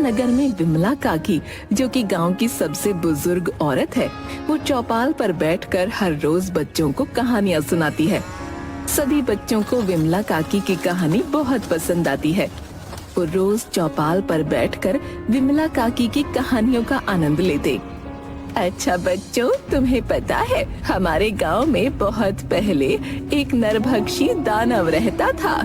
नगर में विमला काकी, जो कि गांव की सबसे बुजुर्ग औरत है, वो चौपाल पर बैठकर हर रोज बच्चों को कहानियां सुनाती है। सभी बच्चों को विमला काकी की कहानी बहुत पसंद आती है। वो रोज चौपाल पर बैठकर विमला काकी की कहानियों का आनंद लेते। अच्छा बच्चों, तुम्हें पता है हमारे गांव में बहुत पहले एक नरभक्षी दानव रहता था।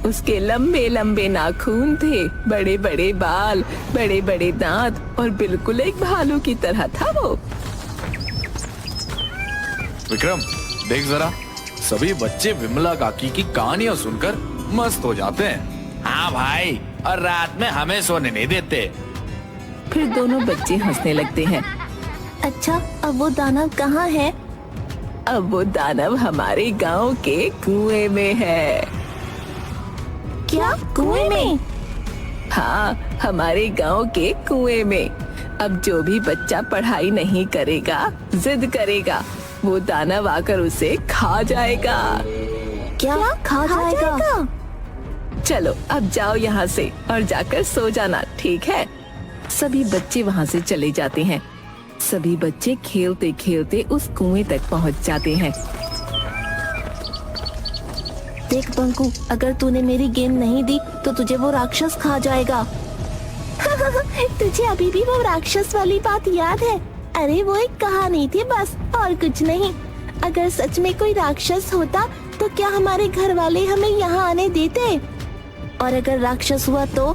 उसके लंबे लंबे नाखून थे, बड़े बड़े बाल, बड़े बड़े दांत और बिल्कुल एक भालू की तरह था वो। विक्रम, देख जरा, सभी बच्चे विमला काकी की कहानियां सुनकर मस्त हो जाते हैं। हाँ भाई, और रात में हमें सोने नहीं देते। फिर दोनों बच्चे हंसने लगते हैं। अच्छा, अब वो दानव कहाँ है? अब वो दानव हमारे गांव के कुएं में है। क्या, कुएं में? हाँ, हमारे गांव के कुएं में। अब जो भी बच्चा पढ़ाई नहीं करेगा, जिद करेगा, वो दानव आकर उसे खा जाएगा। क्या, खा जाएगा? चलो अब जाओ यहाँ से और जाकर सो जाना, ठीक है? सभी बच्चे वहाँ से चले जाते हैं। सभी बच्चे खेलते खेलते उस कुएं तक पहुँच जाते हैं। देख बंकू, अगर तूने मेरी गेंद नहीं दी तो तुझे वो राक्षस खा जाएगा। तुझे अभी भी वो राक्षस वाली बात याद है? अरे वो एक कहानी थी बस, और कुछ नहीं। अगर सच में कोई राक्षस होता तो क्या हमारे घर वाले हमें यहाँ आने देते? और अगर राक्षस हुआ तो?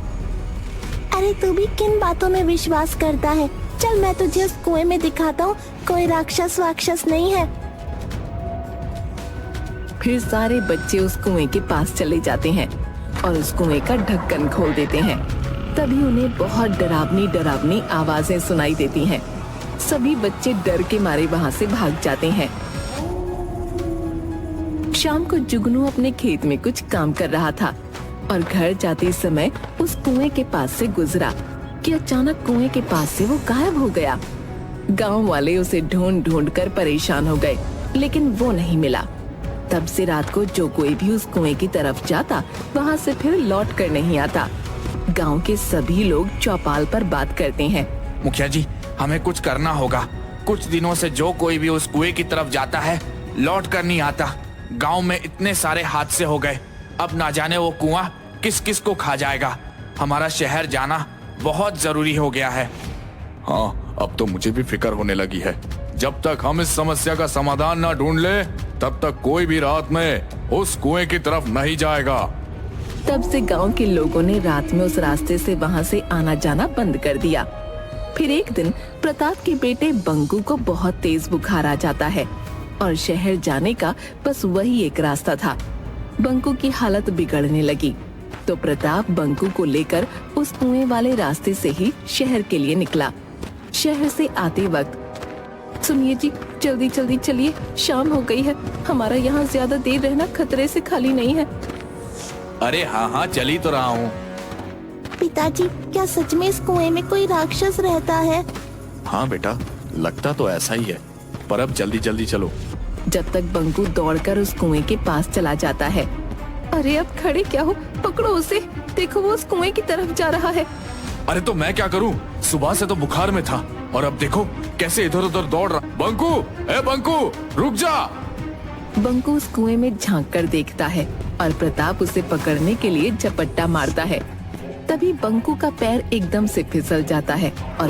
अरे तू भी किन बातों में विश्वास करता है? चल मैं तुझे उस कुएं में दिखाता हूँ, कोई राक्षस वाक्षस नहीं है। फिर सारे बच्चे उस कुएं के पास चले जाते हैं और उस कुएं का ढक्कन खोल देते हैं। तभी उन्हें बहुत डरावनी डरावनी आवाजें सुनाई देती हैं। सभी बच्चे डर के मारे वहाँ से भाग जाते हैं। शाम को जुगनू अपने खेत में कुछ काम कर रहा था और घर जाते समय उस कुएं के पास से गुजरा कि अचानक कुएं के पास से वो गायब हो गया। गांव वाले उसे ढूंढ ढूंढ कर परेशान हो गए, लेकिन वो नहीं मिला। तब से रात को जो कोई भी उस कुएं की तरफ जाता, वहाँ से फिर लौट कर नहीं आता। गांव के सभी लोग चौपाल पर बात करते हैं। मुखिया जी, हमें कुछ करना होगा। कुछ दिनों से जो कोई भी उस कुएं की तरफ जाता है, लौट कर नहीं आता। गांव में इतने सारे हादसे हो गए, अब ना जाने वो कुआं किस किस को खा जाएगा। हमारा शहर जाना बहुत जरूरी हो गया है। हाँ, अब तो मुझे भी फिक्र होने लगी है। जब तक हम इस समस्या का समाधान ना ढूंढ ले, तब तक कोई भी रात में उस कुएं की तरफ नहीं जाएगा। तब से गांव के लोगों ने रात में उस रास्ते से वहाँ से आना जाना बंद कर दिया। फिर एक दिन प्रताप के बेटे बंकू को बहुत तेज बुखार आ जाता है और शहर जाने का बस वही एक रास्ता था। बंकू की हालत बिगड़ने लगी तो प्रताप बंकू को लेकर उस कुएं वाले रास्ते से ही शहर के लिए निकला। शहर से आते वक्त, सुनिए जी, जल्दी जल्दी चलिए, शाम हो गई है। हमारा यहाँ ज्यादा देर रहना खतरे से खाली नहीं है। अरे हाँ हाँ, चली तो रहा हूँ। पिताजी, क्या सच में इस कुएं में कोई राक्षस रहता है? हाँ बेटा, लगता तो ऐसा ही है, पर अब जल्दी जल्दी चलो। जब तक बंकू दौड़कर उस कुएं के पास चला जाता है। अरे अब खड़े क्या हो, पकड़ो उसे, देखो वो उस कुएं की तरफ जा रहा है। अरे तो मैं क्या करूं? सुबह से तो बुखार में था और अब देखो कैसे इधर उधर दौड़ रहा। बंकू, ए बंकू, रुक जा। बंकू उस कुएं में झांक कर देखता है और प्रताप उसे पकड़ने के लिए झपट्टा मारता है। तभी बंकू का पैर एकदम से फिसल जाता है और